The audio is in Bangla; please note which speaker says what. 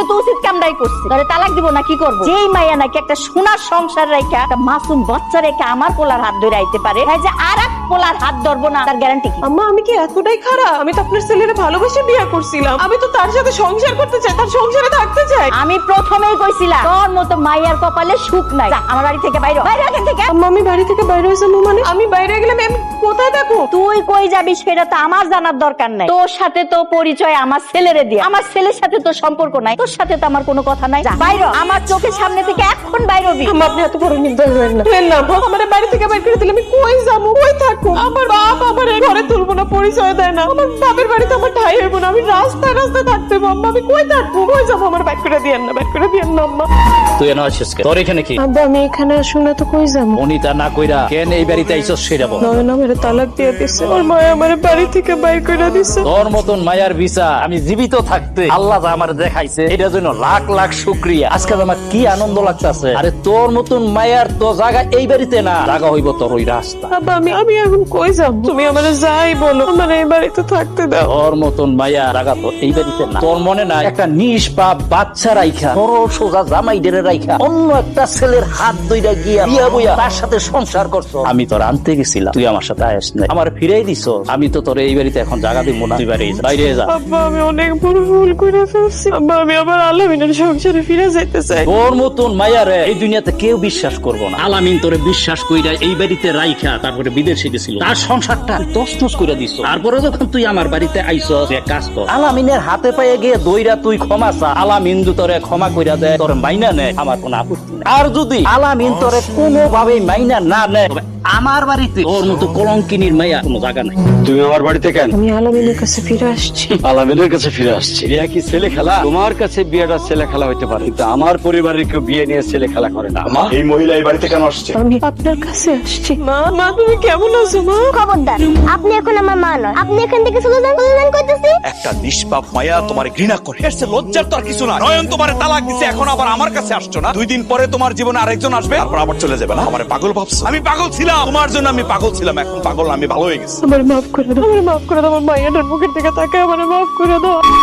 Speaker 1: তো উচিত কামড়াই করছি। তোরে তালাক দিব না কি করব? যেই মাইয়া নাকি একটা সোনার সংসার রাইখা একটা মাসুম বাচ্চা রেখে আমার পোলার হাত ধরে আইতে পারে, তাই যে আর এক পোলার হাত ধরবো না তার গ্যারান্টি কি?
Speaker 2: আম্মা আমি কি এতটাই খারাপ? আমি তো আপনার ছেলেরে ভালোবেসে বিয়ে করছিলাম। আমি তো তার সাথে সংসার করতে চাই, তার সংসারে থাকতে চাই।
Speaker 1: আমি প্রথমেই কইছিলাম তোর মতো মাইয়ার কপালে সুখ নাই। যা আমার বাড়ি থেকে বাইরে বাইরে এখান থেকে।
Speaker 2: আম্মা আমি বাড়ি থেকে বাইরে হয়েছি মানে? আমি বাইরে গেলে আমি কোথায় থাকবো?
Speaker 1: তুই কই যাবি সেটা তো আমার জানার দরকার নাই। তোর সাথে তো পরিচয় আমার ছেলেরে দিয়ে, আমার ছেলের সাথে তো সম্পর্ক নাই, তোর সাথে তো আমার কোনো কথা নাই। যা বাইরে, আমার চোখের সামনে থেকে এখন বাইরে হবি।
Speaker 2: আম্মা আপনি এত বড় নির্দয় হবেন না। হবেন না আম্মা, আমার বাড়ি থেকে বাইরে করে দিলে আমি কই যাবো, কই থাকবো? আমার বাপ আমার ঘরে তুলবো না, পরিচয় দেয় না। আমার বাপের বাড়িতে আমার ঠাই হইব না, আমি রাস্তায় রাস্তায় থাকতে হইব। আম্মা আমি কই থাকবো, কই যাবো? আমার বাইক করে দিয়েন না, বাইক করে দিয়েন না আম্মা।
Speaker 3: তুই এনে আছিস কেন? তোর এখানে কি?
Speaker 2: আব্বা আমি এখানে শুনে তো কই যাবো?
Speaker 3: অনিতা না কইরা কেন এই বাড়িতে আইছস সেটা বল।
Speaker 2: নয়ন আমারে তালাক দিয়ে দিছে, ওর মা আমারে বাড়ি থেকে বাইর করে দিছে।
Speaker 3: তোর মতন মায়ার বিচার আমি জীবিত থাকতে আল্লাহ যা আমার দেখাইছে এটার জন্য লাখ লাখ শুকরিয়া। আজকে আমার কি আনন্দ লাগতেছে। আরে তোর মতন মায়ার তো জায়গা এই বাড়িতে না, জায়গা হইব তোর ওই রাস্তা।
Speaker 2: আব্বা আমি এখন কই যাবো? তুমি আমারে যাই বলো, আমার এই বাড়িতে থাকতে দাও।
Speaker 3: তোর মতন মায়া জায়গা তো এই বাড়িতে না। তোর মনে না একটা নিষ্পাপ বাচ্চা রাইখা বড় সোজা জামাই ডেরে রাইখা অন্য একটা ছেলের হাত ধইরা গিয়া বিয়া বইয়া তার সাথে সংসার করছো। আমি তোর আনতে গেছিলাম, তুই আমার সাথে আইস না, আমার ফিরেই দিছ। আমি তো তোর এই বাড়িতে এখন জায়গা দিব না, তুই বাইরে যা।
Speaker 2: আব্বা আমি অনেক বড় ভুল করে ফেলছি। আব্বা আমি আবার আলামিনের সংসারে ফিরে যাইতে চাই।
Speaker 3: তোর মতন মায়ারে এই দুনিয়াতে কেউ বিশ্বাস করবো না। আলামিন তোরে বিশ্বাস কইরা এই বাড়িতে রাইখা তারপরে বিদেশে গেছিল, তার সংসারটা তছনছ করে দিছ। তারপরে যখন তুই আমার বাড়িতে আইছস, এক কাজ কর, আলামিনের হাতে পায়ে গিয়ে দইরা তুই ক্ষমা চা। আলামিন যদি তোরে ক্ষমা কইরা দেয়, তোর মাইনা নেয়, আমার কোনো আপত্তি নেই। আর যদি আলামিন তোরে কোনোভাবে মাইনা না নেয়, তবে আমার বাড়িতে তোর মতো কলঙ্কিনীর মাইয়া কোনো জায়গা নাই।
Speaker 4: তুমি আমার বাড়িতে কেন?
Speaker 2: আমি আলামিনের কাছে ফিরে আসছি।
Speaker 4: আলামিনের কাছে ফিরে আসছি। বিয়ে কি ছেলে খেলা? তোমার কাছে বিয়েটা ছেলে খেলা হইতে পারে, কিন্তু আমার পরিবারের কেউ বিয়ে নিয়ে ছেলে খেলা করে না। মা, এই মহিলা এই বাড়িতে কেন আসছে?
Speaker 2: আমি আপনার কাছে আসছি। মা তুমি কেমন আছো মা?
Speaker 5: খবরদার, আপনি এখন আমার মা নয়। আপনি এখান থেকে চলে যান করতেছি।
Speaker 6: একটা নিষ্পাপ মায়া তোমার ঘৃণা করে, এর চেয়ে লজ্জার তো আর কিছু না। নয়ন তোমারে তালাক দিছে, এখন আবার আমার কাছে আসছো না? 2 দিন পরে তোমার জীবনে আরেকজন আসবে, তারপর আবার চলে যাবে না? আমারে পাগল ভাবছো? আমি পাগল ছিলাম, তোমার জন্য আমি পাগল ছিলাম। এখন পাগল না, আমি ভালো হয়ে গেছি।
Speaker 2: আমার মাফ করে দাও, আমার মাফ করে দাও। আমার মায়ের মুখের দিকে তাকায় আমার মাফ করে দাও।